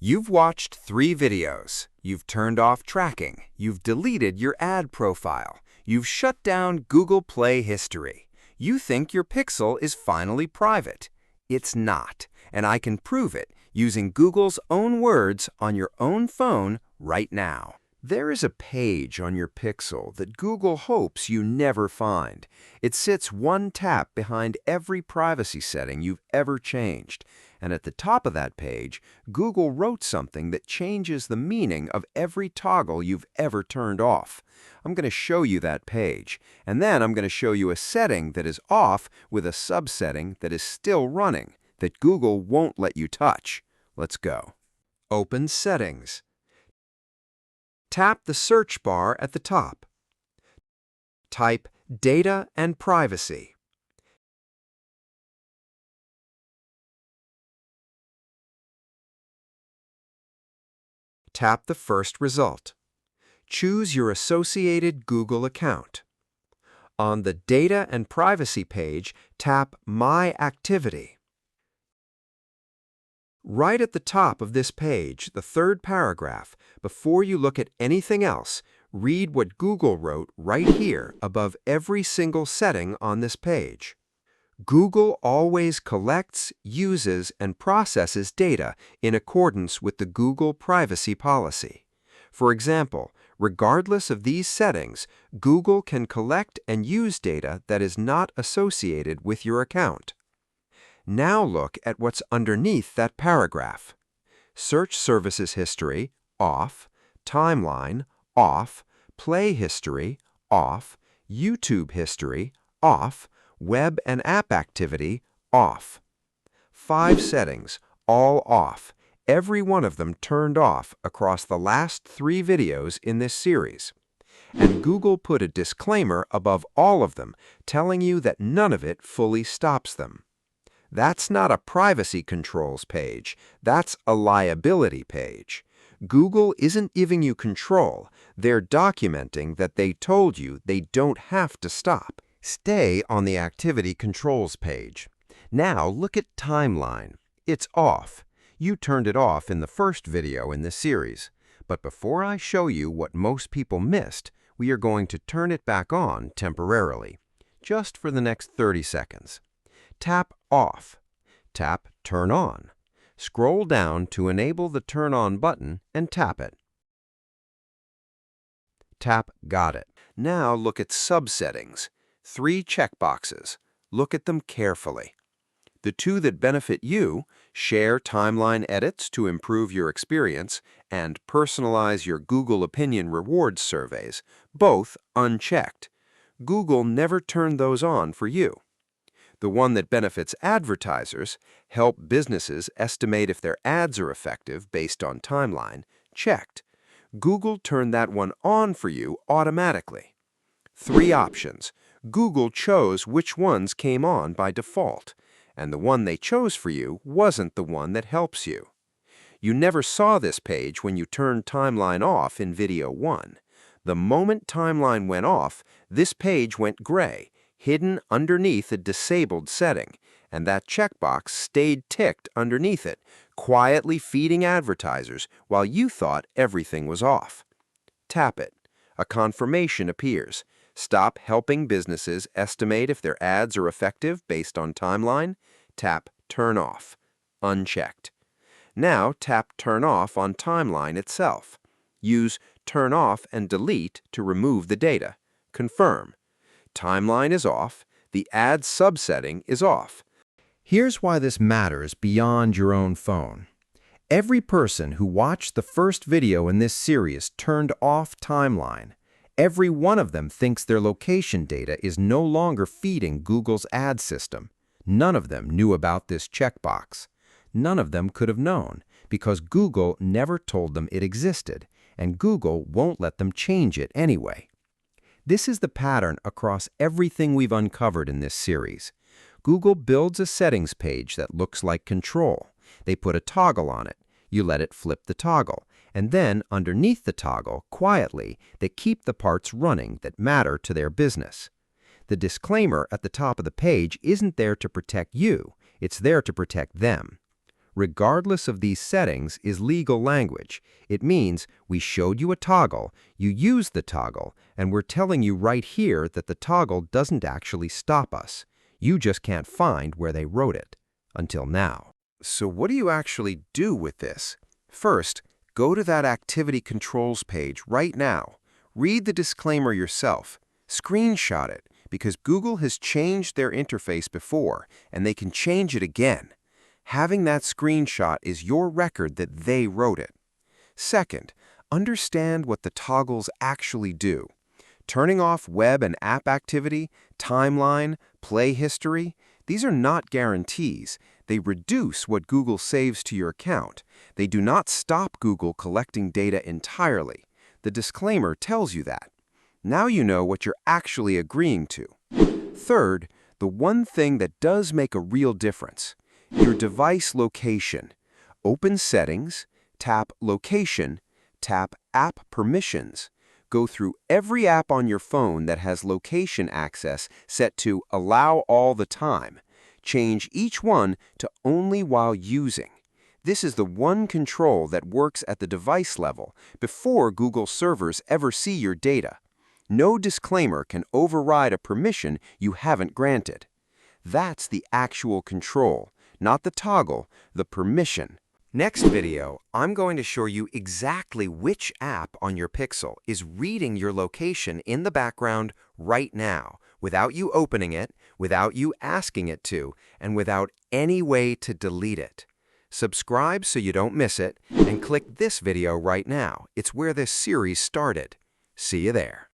You've watched 3 videos. You've turned off tracking. You've deleted your ad profile. You've shut down Google Play history. You think your Pixel is finally private. It's not, and I can prove it using Google's own words on your own phone right now. There is a page on your Pixel that Google hopes you never find. It sits one tap behind every privacy setting you've ever changed. And at the top of that page, Google wrote something that changes the meaning of every toggle you've ever turned off. I'm going to show you that page, and then I'm going to show you a setting that is off with a subsetting that is still running, that Google won't let you touch. Let's go. Open Settings. Tap the search bar at the top. Type Data and Privacy. Tap the first result. Choose your associated Google account. On the Data and Privacy page, tap My Activity. Right at the top of this page, the third paragraph, before you look at anything else, read what Google wrote right here above every single setting on this page. Google always collects, uses, and processes data in accordance with the Google privacy policy. For example, regardless of these settings, Google can collect and use data that is not associated with your account. Now look at what's underneath that paragraph. Search Services History, off. Timeline, off. Play History, off. YouTube History, off. Web and App Activity, off. 5 settings, all off. Every one of them turned off across the last 3 videos in this series. And Google put a disclaimer above all of them, telling you that none of it fully stops them. That's not a privacy controls page, that's a liability page. Google isn't giving you control, they're documenting that they told you they don't have to stop. Stay on the Activity Controls page. Now look at Timeline. It's off. You turned it off in the first video in this series. But before I show you what most people missed, we are going to turn it back on temporarily, just for the next 30 seconds. Tap Off. Tap Turn On. Scroll down to enable the Turn On button and tap it. Tap Got It. Now look at Subsettings. 3 checkboxes. Look at them carefully. The 2 that benefit you, share timeline edits to improve your experience, and personalize your Google Opinion Rewards surveys, both unchecked. Google never turned those on for you. The one that benefits advertisers, help businesses estimate if their ads are effective based on timeline, checked. Google turned that one on for you automatically. 3 options. Google chose which ones came on by default, and the one they chose for you wasn't the one that helps you. You never saw this page when you turned Timeline off in video 1. The moment Timeline went off, this page went gray, hidden underneath a disabled setting, and that checkbox stayed ticked underneath it, quietly feeding advertisers while you thought everything was off. Tap it. A confirmation appears. Stop helping businesses estimate if their ads are effective based on timeline. Tap Turn Off. Unchecked. Now tap Turn Off on Timeline itself. Use Turn Off and Delete to remove the data. Confirm. Timeline is off. The ad subsetting is off. Here's why this matters beyond your own phone. Every person who watched the first video in this series turned off Timeline. Every one of them thinks their location data is no longer feeding Google's ad system. None of them knew about this checkbox. None of them could have known, because Google never told them it existed, and Google won't let them change it anyway. This is the pattern across everything we've uncovered in this series. Google builds a settings page that looks like control. They put a toggle on it. You let it flip the toggle. And then, underneath the toggle, quietly, they keep the parts running that matter to their business. The disclaimer at the top of the page isn't there to protect you. It's there to protect them. regardless of these settings, is legal language. It means we showed you a toggle, you used the toggle, and we're telling you right here that the toggle doesn't actually stop us. You just can't find where they wrote it. Until now. So what do you actually do with this? First, go to that Activity Controls page right now. Read the disclaimer yourself. Screenshot it, because Google has changed their interface before, and they can change it again. Having that screenshot is your record that they wrote it. Second, understand what the toggles actually do. Turning off web and app activity, timeline, play history, these are not guarantees. They reduce what Google saves to your account. They do not stop Google collecting data entirely. The disclaimer tells you that. Now you know what you're actually agreeing to. Third, the one thing that does make a real difference: your device location. Open Settings, tap Location, tap App Permissions. Go through every app on your phone that has location access set to Allow all the time. Change each one to Only while using. This is the one control that works at the device level before Google servers ever see your data. No disclaimer can override a permission you haven't granted. That's the actual control, not the toggle, the permission. Next video, I'm going to show you exactly which app on your Pixel is reading your location in the background right now, without you opening it, without you asking it to, and without any way to delete it. Subscribe so you don't miss it, and click this video right now. It's where this series started. See you there.